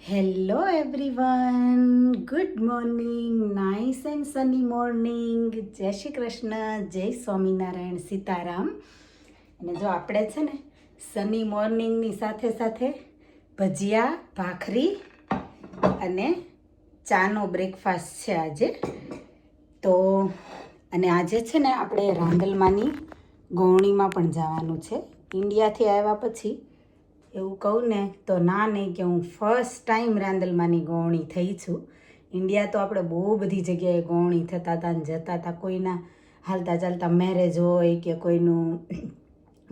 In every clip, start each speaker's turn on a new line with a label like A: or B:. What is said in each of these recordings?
A: Hello everyone, good morning, nice and Sunny morning. જય શ્રી કૃષ્ણ, જય સ્વામિનારાયણ, સીતારામ. અને જો આપણે છે ને સની મોર્નિંગની સાથે સાથે ભજીયા, ભાખરી અને ચાનો બ્રેકફાસ્ટ છે આજે. તો અને આજે છે ને આપણે રાંદલમાની ગૌણીમાં પણ જવાનું છે. ઇન્ડિયાથી આવ્યા પછી એવું કહું ને તો ના નહીં કે હું ફર્સ્ટ ટાઈમ રાંદલમાની ગૌણી થઈ છું. ઇન્ડિયા તો આપણે બહુ બધી જગ્યાએ ગૌણી થતા હતા ને જતા હતા. કોઈના હાલતા ચાલતા મેરેજ હોય કે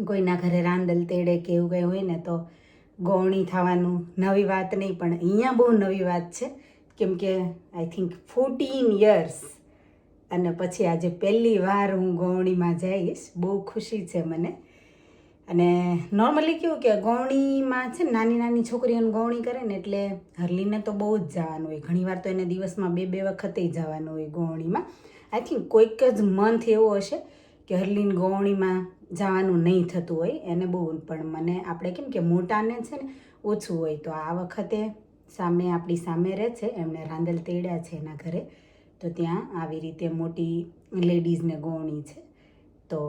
A: કોઈના ઘરે રાંદલ તેડે કે એવું કંઈ હોય ને તો ગૌણી થવાનું નવી વાત નહીં, પણ અહીંયા બહુ નવી વાત છે. કેમ કે આઈ થિંક 14 યર્સ અને પછી આજે પહેલી વાર હું ગૌણીમાં જઈશ. બહુ ખુશી છે મને. અને નોર્મલી કેવું કે ગૌણીમાં છે ને નાની નાની છોકરીઓને ગૌણી કરે ને એટલે હરલીને તો બહુ જ જવાનું હોય. ઘણીવાર તો એને દિવસમાં 2 વખતે જવાનું હોય ગૌણીમાં. આઈ થિંક કોઈક જ મંથ એવો હશે કે હરલીને ગૌણીમાં જવાનું નહીં થતું હોય એને બહુ. પણ મને આપણે કેમ કે મોટાને છે ને ઓછું હોય. તો આ વખતે આપણી સામે રહે છે, એમણે રાંદલ તેડ્યા છે એના ઘરે. તો ત્યાં આવી રીતે મોટી લેડીઝને ગૌણી છે. તો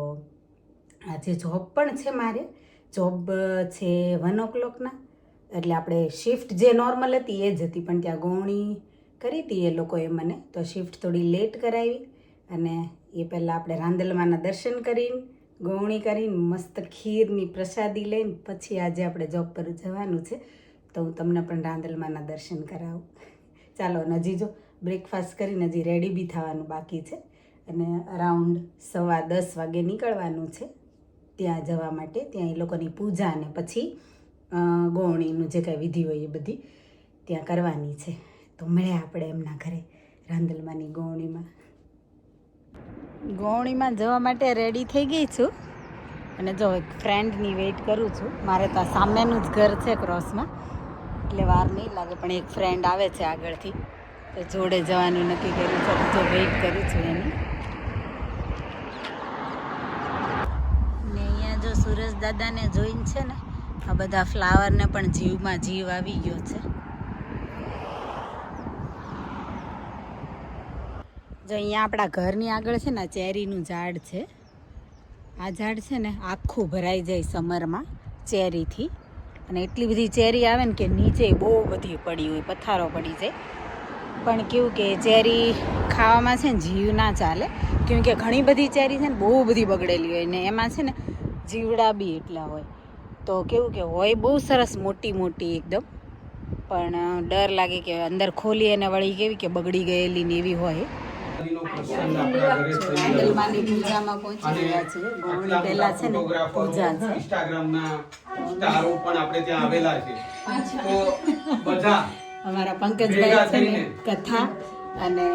A: આજે જોબ પણ છે મારે. જોબ છે 1 o'clockના, એટલે આપણે શિફ્ટ જે નોર્મલ હતી એ જ હતી, પણ ત્યાં ગૌણી કરી હતી એ લોકોએ મને. તો શિફ્ટ થોડી લેટ કરાવી અને એ પહેલાં આપણે રાંદલમાના દર્શન કરીને ગૌણી કરીને મસ્ત ખીરની પ્રસાદી લઈને પછી આજે આપણે જોબ પર જવાનું છે. તો હું તમને પણ રાંદલમાના દર્શન કરાવું. ચાલો, હજી જો બ્રેકફાસ્ટ કરીને હજી રેડી બી થવાનું બાકી છે અને અરાઉન્ડ 10:15 વાગે નીકળવાનું છે ત્યાં જવા માટે. ત્યાં એ લોકોની પૂજા અને પછી ગૌણીનું જે કાંઈ વિધિ હોય એ બધી ત્યાં કરવાની છે. તો મળ્યા આપણે એમના ઘરે રાંદલમાની ગૌણીમાં. ગૌણીમાં જવા માટે રેડી થઈ ગઈ છું અને જો એક ફ્રેન્ડની વેઇટ કરું છું. મારે તો સામેનું જ ઘર છે ક્રોસમાં, એટલે વાર નહીં લાગે. પણ એક ફ્રેન્ડ આવે છે આગળથી, તો જોડે જવાનું નક્કી કર્યું છે. તો વેઇટ કરું છું એની. સુરજ દાદાને જોઈને છે ને આ બધા ફ્લાવરને પણ જીવમાં જીવ આવી ગયો છે. જો અહીંયા આપણા ઘરની આગળ છે ને ચેરીનું ઝાડ છે. આ ઝાડ છે ને આખું ભરાઈ જાય સમરમાં ચેરીથી. અને એટલી બધી ચેરી આવે ને કે નીચે બહુ બધી પડી હોય, પથ્થારો પડી જાય. પણ કેવું કે ચેરી ખાવામાં છે ને જીવ ના ચાલે, કેમ કે ઘણી બધી ચેરી છે ને બહુ બધી બગડેલી હોય ને એમાં છે ને જીવડા બી એટલા હોય. તો કેવું કે હોય બહુ સરસ મોટી મોટી એકદમ, પણ ડર લાગે કે અંદર ખોલી અને વળી કેવી કે બગડી ગયેલી ને એવી હોય. રાંદલમાની પૂજામાં પહોંચી ગયા છે. ગૌણી પહેલા છે ને પૂજા છે.
B: ઇન્સ્ટાગ્રામના સ્ટારો પણ આપણે ત્યાં આવેલા છે. તો બધા
A: અમારા પંકજભાઈ છે ને કથા અને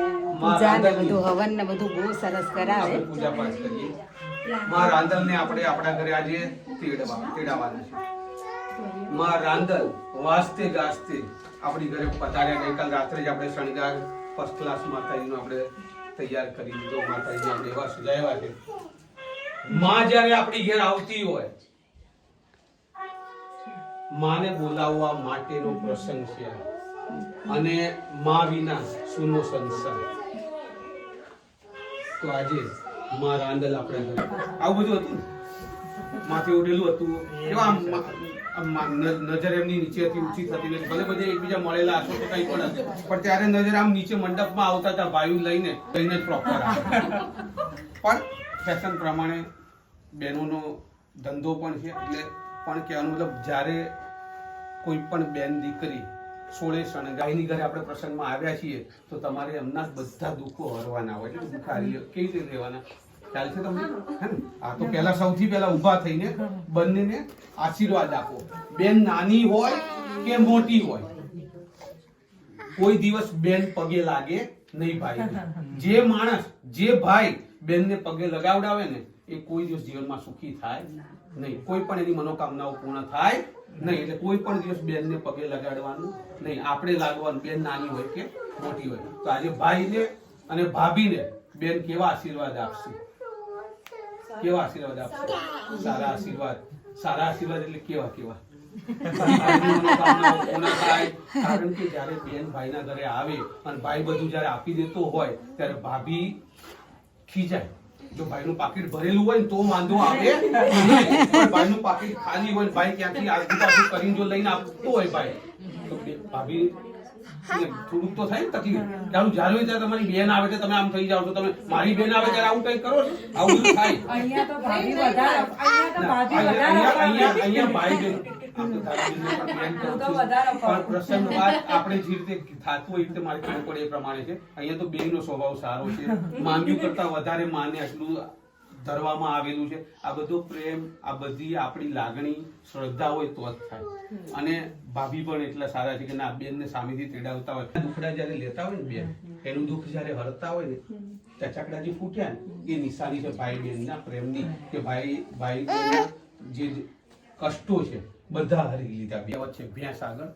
A: પૂજા ને બધું હવન ને બધું બહુ સરસ કરાવે.
B: પૂજા પાઠ કરીએ. માં રાંદલને આપણે આપણા ઘરે આજે તેડાવવાના છે. માં રાંદલ વાસ્તે ગાસ્તે આપણી ઘરે પધાર્યા. ગઈકાલ રાત્રે જ આપણે શણગાર ફર્સ્ટ ક્લાસ માતાજીનો આપણે તૈયાર કરી દીધો. માતાજીને આપણે એવા સજાવ્યા છે. માં જ્યારે આપણી ઘેર આવતી હોય, માને બોલાવવા માટેનો પ્રસંગ છે. અને માં વિના સૂનો સંસાર. તો આજે માં રાંદલ આપણે ઘરે આવું બધું હતું ને, માથે ઉડેલું હતું. એવા નજર એમની નીચેથી ઊંચી થતી નથી. ભલે બધે એકબીજા મળેલા હશો તો કઈ પણ હશે, પણ ત્યારે નજર આમ નીચે મંડપમાં આવતા હતા ભાઈઓ લઈને જ પ્રોપર. પણ ફેશન પ્રમાણે બહેનોનો ધંધો પણ છે. એટલે પણ કહેવાનું મતલબ જ્યારે કોઈ પણ બેન દીકરી સોળે શણગાઈની ઘરે આપણે પ્રસંગમાં આવ્યા છીએ તો તમારે એમના બધા દુઃખો હરવાના હોય. એટલે દુઃખ હારી કેવી રીતે રહેવાના ખ્યાલ છે તમને? આ તો પહેલા સૌથી પહેલા ઊભા થઈને બંનેને આશીર્વાદ આપો. બેન નાની હોય કે મોટી હોય, કોઈ દિવસ બેન પગે લાગે નહીં ભાઈ. જે માણસ જે ભાઈ બેનને પગે લગાવડાવે ને એ કોઈ દિવસ જીવનમાં સુખી થાય નહીં. કોઈ પણ એની મનોકામનાઓ પૂર્ણ થાય નહીં. એટલે કોઈ પણ દિવસ બેનને પગે લગાડવાનું નહીં. આપણે લાગવાનું, બેન નાની હોય કે મોટી હોય. તો આજે ભાઈને અને ભાભીને બેન કેવા આશીર્વાદ આપશે? કેવા આશીર્વાદ આપશે? સારા આશીર્વાદ. સારા આશીર્વાદ એટલે કેવા કેવા? ભાઈની મનોકામનાઓ પૂર્ણ થાય. કારણ કે જ્યારે બેન ભાઈના ઘરે આવે અને ભાઈ બધું જ્યારે આપી દેતો હોય ત્યારે ભાભી ખીજાય. જો ભાઈનું પાકીટ ભરેલું હોય ને તો વાંધો આવે નહીં. પણ ભાઈનું પાકીટ ખાલી હોય, ભાઈ ક્યાંથી આજુબાજુ કરીને જો લઈને આપતો હોય ભાઈ, તો ભાભી થોડુંક તો થાય ને તકલીફ. જ્યારે હોય ત્યારે તમારી બેન આવે છે, તમે આમ થઈ જાઓ છો, તમે મારી બેન આવે ત્યારે આવું કંઈક કરો છો, આવું બધું થાય.
C: અહીંયા તો ભાભી વધારે
B: અહીંયા ભાઈ બેન પણ પ્રસંગ બાદ આપણે જે રીતે થતું હોય એ રીતે મારે કહેવું પડે એ પ્રમાણે છે. અહીંયા તો બેનનો સ્વભાવ સારો છે, માંગ્યું કરતા વધારે માને આટલું ધરવામાં આવેલું છે. આ બધો પ્રેમ, આ બધી આપણી લાગણી, શ્રદ્ધા હોય તો જ થાય. અને ભાભી પણ એટલા સારા છે કે ના બેનને સામેથી તેડાવતા હોય. દુખડા જયારે લેતા હોય ને બેન, એનું દુઃખ જયારે હરતા હોય ને ત્યાં ચકડા જે ફૂટ્યા ને એ નિશાની છે ભાઈ બેનના પ્રેમની, કે ભાઈ જે કષ્ટો છે બધા હરી લીધા. બે વચ્ચે ભેંસ આગળ,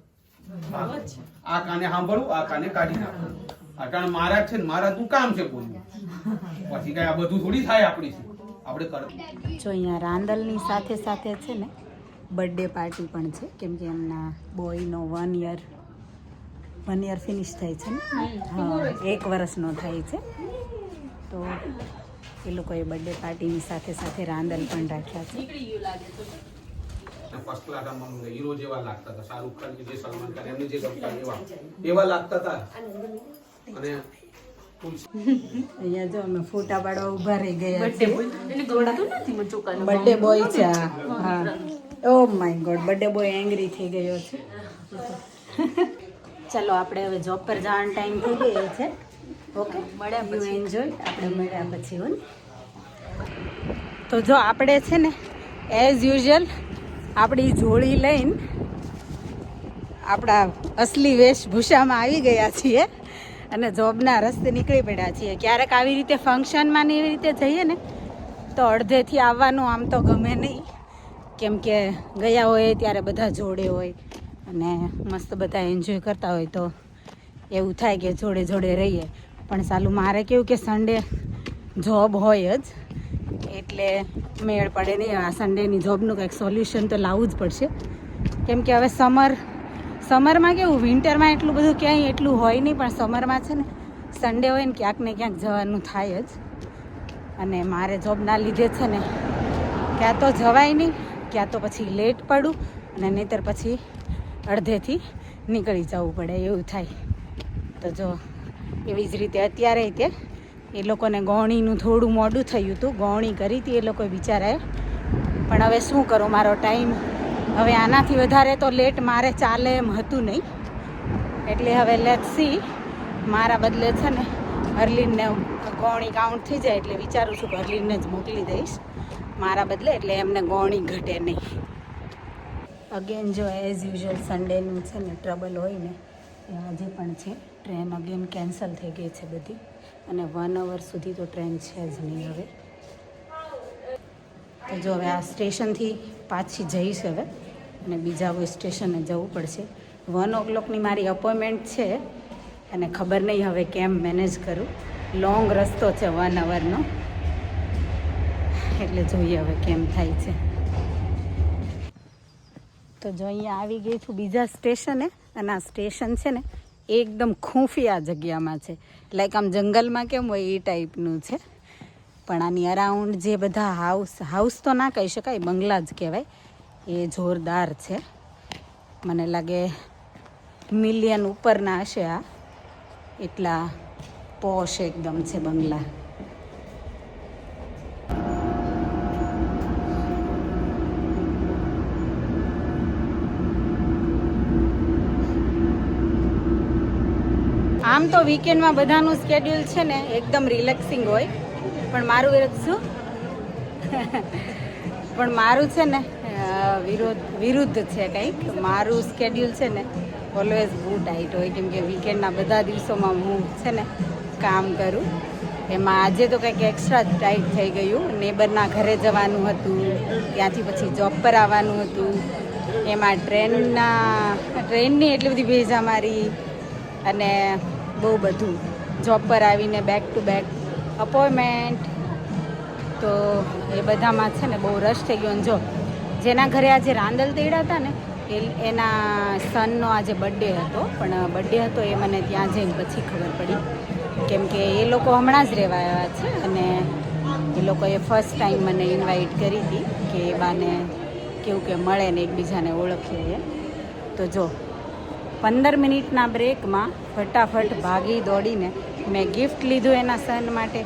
B: આ કાને સાંભળવું, આ કાને કાઢી નાખવું. અટાણ મહારાજ છે ને મહારાજનું કામ છે બોલવું. પછી કઈ આ બધું થોડી થાય આપણી આપણે કર.
A: જો અહીંયા રાંદલની સાથે સાથે છે ને બર્થડે પાર્ટી પણ છે, કેમ કે એમના બોયનો 1 યર ફિનિશ થાય છે ને, હા 1 વર્ષનો થાય છે. તો એ લોકોએ બર્થડે પાર્ટીની સાથે સાથે રાંદલ પણ રાખ્યા છે.
B: ફર્સ્ટ ક્લાસ હીરો જેવા લાગતા હતા. શાહરુખ ખાન કે જે સલમાન ખાન એમને જે ગમતા એવા લાગતા હતા. અને
A: અહીંયા જો અમે ફોટા પાડવા ઉભા રહી ગયા છે. બર્થડે બોય છે. હા, oh my God, birthday boy angry થઈ ગયો છે. ચાલો આપણે હવે જોબ પર જવાનો ટાઈમ થઈ ગયો છે. ઓકે, મળ્યા પછી એન્જોય. આપણે મળ્યા પછી હોય. તો જો આપણે છે ને એઝ યુઝ્યુઅલ આપણી જોડી લઈને આપણા અસલી વેશભૂષામાં આવી ગયા છીએ અને જોબના રસ્તે નીકળી પડ્યા છીએ. ક્યારેક આવી રીતે ફંક્શનમાં ને એવી રીતે જઈએ ને તો અડધેથી આવવાનું આમ તો ગમે નહીં, કેમ કે ગયા હોય ત્યારે બધા જોડે હોય અને મસ્ત બધા એન્જોય કરતા હોય તો એવું થાય કે જોડે જોડે રહીએ. પણ સાલું મારે કેવું કે સન્ડે જોબ હોય જ એટલે મેળ પડે નહીં. આ સન્ડેની જોબનું કંઈક સોલ્યુશન તો લાવવું જ પડશે, કેમ કે હવે સમરમાં કેવું, વિન્ટરમાં એટલું બધું ક્યાંય એટલું હોય નહીં, પણ સમરમાં છે ને સન્ડે હોય ને ક્યાંક ને ક્યાંક જવાનું થાય જ. અને મારે જોબના લીધે છે ને ક્યાં તો જવાય નહીં, ક્યાં તો પછી લેટ પડું અને નહીંતર પછી અડધેથી નીકળી જવું પડે એવું થાય. તો જો એવી જ રીતે અત્યારે તે એ લોકોને ગૌણીનું થોડું મોડું થયું હતું, ગૌણી કરી હતી એ લોકોએ બિચારાએ. પણ હવે શું કરું, મારો ટાઈમ હવે આનાથી વધારે તો લેટ મારે ચાલે એમ હતું નહીં. એટલે હવે લેટ્સ સી, મારા બદલે છે ને હરલીનને ગૌણી કાઉન્ટ થઈ જાય એટલે વિચારું છું કે હરલીનને જ મોકલી દઈશ મારા બદલે, એટલે એમને ગૌણી ઘટે નહીં. અગેન જો એઝ યુઝ્યુઅલ સન્ડેનું છે ને ટ્રબલ હોય ને એ આજે પણ છે. ટ્રેન અગેન કેન્સલ થઈ ગઈ છે બધી અને 1 અવર સુધી તો ટ્રેન છે જ નહીં હવે. તો જો હવે આ સ્ટેશનથી પાછી જઈશ હવે અને બીજા કોઈ સ્ટેશને જવું પડશે. 1 o'clockની મારી અપોઇન્ટમેન્ટ છે અને ખબર નહીં હવે કેમ મેનેજ કરું. લોંગ રસ્તો છે 1 અવરનો, એટલે જોઈએ હવે કેમ થાય છે. તો જો અહીંયા આવી ગઈ છું બીજા સ્ટેશને, અને આ સ્ટેશન છે ને એકદમ ખૂફિયા જગ્યામાં છે. લાઈક આમ જંગલમાં કેમ હોય એ ટાઈપનું છે. પણ આની અરાઉન્ડ જે બધા હાઉસ તો ના કહી શકાય, બંગલા જ કહેવાય, એ જોરદાર છે. મને લાગે મિલિયન ઉપરના હશે આ, એટલા પોશ એકદમ છે બંગલા. આમ તો વીકેન્ડમાં બધાનું સ્કેડ્યુલ છે ને એકદમ રિલેક્સિંગ હોય, પણ મારું શું પણ મારું છે ને વિરુદ્ધ છે કંઈક. મારું સ્કેડ્યુલ છે ને ઓલવેઝ બહુ ટાઈટ હોય, કેમ કે વીકેન્ડના બધા દિવસોમાં હું છે ને કામ કરું. એમાં આજે તો કંઈક એક્સ્ટ્રા જ ટાઈટ થઈ ગયું. નેબરના ઘરે જવાનું હતું, ત્યાંથી પછી જોબ પર આવવાનું હતું, એમાં ટ્રેનની એટલી બધી ભેજા મારી અને બહુ બધું. જોબ પર આવીને બેક ટુ બેક અપોઇન્ટમેન્ટ, તો એ બધામાં છે ને બહુ રશ થઈ ગયો. જો જેના ઘરે આજે રાંદલ તેડા હતા ને એના સનનો આજે બર્થડે હતો, પણ બર્થડે હતો એ મને ત્યાં જઈને પછી ખબર પડી, કેમ કે એ લોકો હમણાં જ રહેવા આવ્યા છે અને એ લોકોએ ફર્સ્ટ ટાઈમ મને ઇન્વાઇટ કરી હતી કે એ બાને કેવું કે મળે ને એકબીજાને ઓળખીએ. તો જો 15 મિનિટના બ્રેકમાં ફટાફટ ભાગી દોડીને મેં ગિફ્ટ લીધું એના સન માટે.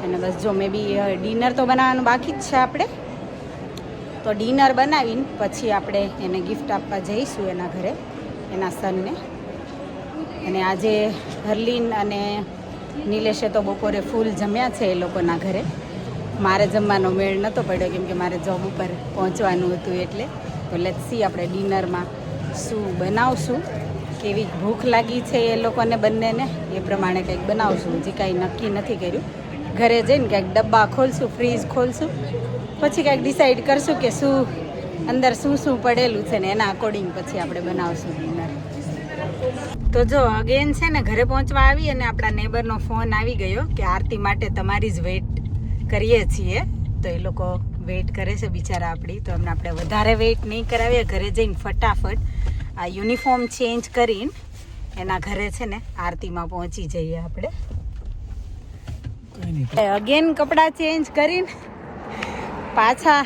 A: અને બસ જો મે બી ડિનર તો બનાવવાનું બાકી જ છે આપણે, તો ડિનર બનાવીને પછી આપણે એને ગિફ્ટ આપવા જઈશું એના ઘરે, એના સનને. અને આજે હરલીન અને નિલેશે તો બપોરે ફૂલ જમ્યા છે એ લોકોના ઘરે. મારે જમવાનો મેળ નહોતો પડ્યો કેમ કે મારે જોબ ઉપર પહોંચવાનું હતું એટલે. તો લેટ્સ સી આપણે ડિનરમાં શું બનાવશું, કેવી ભૂખ લાગી છે એ લોકોને બંનેને, એ પ્રમાણે કંઈક બનાવશું. હજી કાંઈ નક્કી નથી કર્યું. ઘરે જઈને કંઈક ડબ્બા ખોલશું, ફ્રીજ ખોલશું, પછી કંઈક ડિસાઈડ કરશું કે શું અંદર શું શું પડેલું છે ને એના અકોર્ડિંગ પછી આપણે બનાવશું ડિનર. તો જો અગેન છે ને ઘરે પહોંચવા આવી અને આપણા નેબરનો ફોન આવી ગયો કે આરતી માટે તમારી જ વેઇટ કરીએ છીએ. તો એ લોકો વેઇટ કરે છે બિચારા આપણી, તો એમને આપણે વધારે વેઇટ નહીં કરાવીએ. ઘરે જઈને ફટાફટ આ યુનિફોર્મ ચેન્જ કરીને એના ઘરે છે ને આરતીમાં પહોંચી જઈએ આપણે. અગેન કપડાં ચેન્જ કરીને પાછા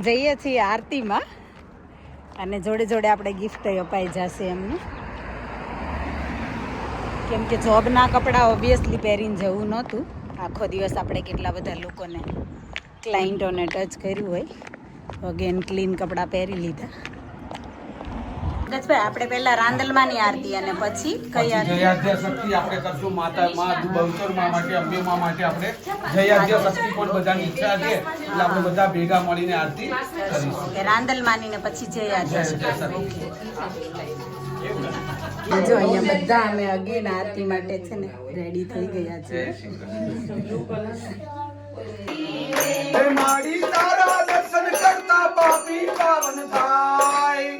A: જઈએ છીએ આરતીમાં, અને જોડે જોડે આપણે ગિફ્ટ અપાઈ જશે એમને, કેમ કે જોબના કપડાં ઓબ્વિયસલી પહેરીને જવું નહોતું. આખો દિવસ આપણે કેટલા બધા લોકોને ક્લાયન્ટોને ટચ કર્યું હોય, અગેન ક્લીન કપડાં પહેરી લીધા. ગજભાઈ આપણે પહેલા રાંદલમાની આરતી અને પછી કઈ આરતી?
B: જયાદ્ય શક્તિ આપણે કરશું. માતા માં બહુચર માં માટે, અંબે માં માટે આપણે જયાદ્ય શક્તિ પણ બધાની ઈચ્છા છે એટલે આપણે બધા ભેગા મળીને આરતી કરીશું.
A: કે રાંદલમાની ને પછી જયાદ્ય શક્તિ. જો અહીંયા બધા અમે અગેન આરતી માટે છે ને રેડી થઈ ગયા છે.
B: મારી તારા દર્શન કરતા પાપી પાવન થાય,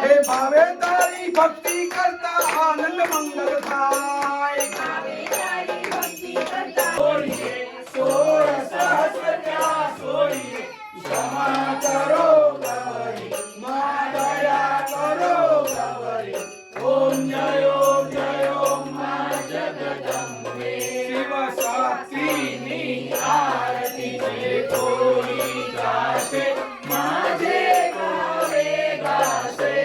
B: હે ભાવે તારી ભક્તિ કરતા આનંદ મંગલ થાય. સોળીએ સોળ સહસ્ર ક્યાં સોળીએ, ક્ષમા કરો ગવરી, મા દયા કરો ગવરી. ઓમ જય ઓમ જય ઓમ મા જગદંબે, શિવ શક્તિની આરતી જે કોઈ ગાશે, માજે કોરે ગાશે.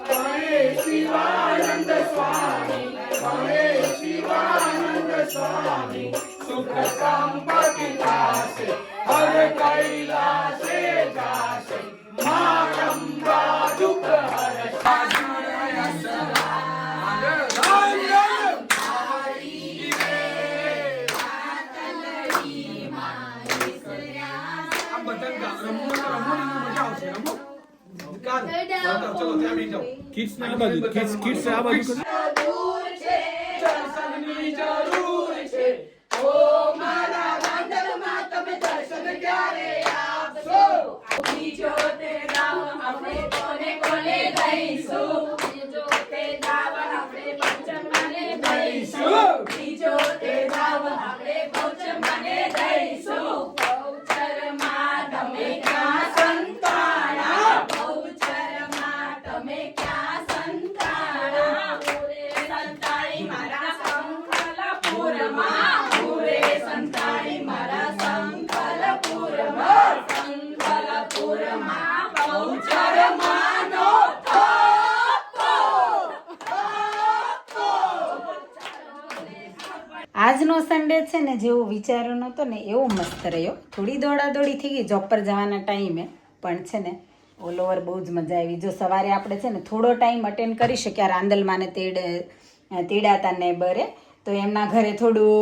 B: હરે શિવાનંદ સ્વામી, હરે શિવાનંદ સ્વામી, સુખ સંપત્તિ થશે, હર કૈલાસે જાશે, મા અંબા દુઃખ હરશે. કિડ્સ આ બાજુ જરૂર છે, દર્શનની જરૂર છે. ઓ મારા રાંદલમાં તમે દર્શન ક્યારે આપશો? બીજો તે ગામ આપણે કોને કોને દઈશું, બીજો તે ગામ આપણે પંચમને દઈશું, બીજો તે ગામ આપણે પંચમને દઈશું. બહુચરમાં તમે ક્યાં સંતાણા, બહુચરમાં તમે ક્યાં સંતાણા. પૂરે સંતાઈ મારા સંકલપુરમાં, પૂરે સંતાઈ મારા સંકલપુરમાં, સંકલપુરમાં બહુચરમાંનો થપ્પો.
A: આજનો સન્ડે છે ને જેવું વિચાર્યો નહોતો ને એવો મસ્ત રહ્યો. થોડી દોડાદોડી થઈ ગઈ જોબ પર જવાના ટાઈમે, પણ છે ને ઓલ ઓવર બહુ જ મજા આવી. જો સવારે આપણે છે ને થોડો ટાઈમ અટેન્ડ કરી શક્યા રાંદલમાને તેડાતા નેબરે, તો એમના ઘરે થોડું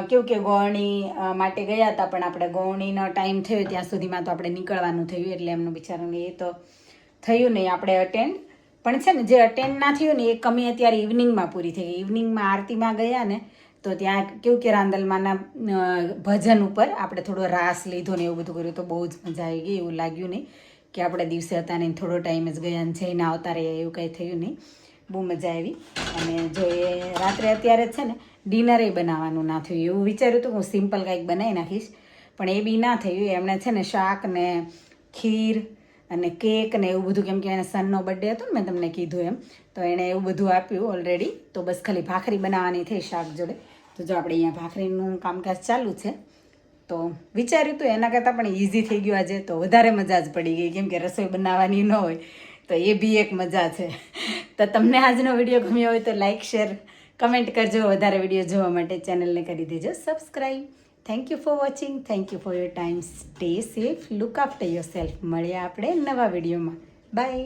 A: કેવું કે ગોળણી માટે ગયા હતા, પણ આપણે ગોળણીનો ટાઈમ થયો ત્યાં સુધીમાં તો આપણે નીકળવાનું થયું, એટલે એમનું બિચારાને એ તો થયું નહીં આપણે અટેન્ડ. પણ છે ને જે અટેન્ડ ના થયું ને એ કમી અત્યારે ઇવનિંગમાં પૂરી થઈ ગઈ. ઇવનિંગમાં આરતીમાં ગયા ને તો ત્યાં કેવું કે રાંદલમાના ભજન ઉપર આપણે થોડો રાસ લીધો ને એવું બધું કર્યું, તો બહુ જ મજા આવી ગઈ. એવું લાગ્યું નહીં કે આપણે દિવસે હતા ને થોડો ટાઈમ જ ગયા ને જઈને આવતા રહ્યા, એવું કંઈ થયું નહીં. બહુ મજા આવી. અને જો એ રાત્રે અત્યારે છે ને ડિનરે બનાવવાનું ના થયું. એવું વિચાર્યું હતું હું સિમ્પલ કંઈક બનાવી નાખીશ, પણ એ બી ના થયું. એમણે છે ને શાક ને ખીર અને કેક ને એવું બધું, કેમ કે એને સનનો બર્થડે હતો ને મેં તમને કીધું એમ, તો એણે એવું બધું આપ્યું ઓલરેડી. તો બસ ખાલી ભાખરી બનાવવાની થઈ શાક જોડે. તો જો આપણે અહીંયા ભાખરીનું કામકાજ ચાલુ છે. તો વિચાર્યું હતું એના કરતાં પણ ઇઝી થઈ ગયું આજે, તો વધારે મજા જ પડી ગઈ, કેમ કે રસોઈ બનાવવાની ન હોય તો એ બી એક મજા છે. તો તમને આજનો વિડીયો ગમ્યો હોય તો લાઇક શેર કમેન્ટ કરજો. વધારે વિડીયો જોવા માટે ચેનલને કરી દેજો subscribe. Thank you for watching. Thank you for your time. Stay safe, look after your self. મળીએ આપણે નવા વિડીયોમાં. બાય.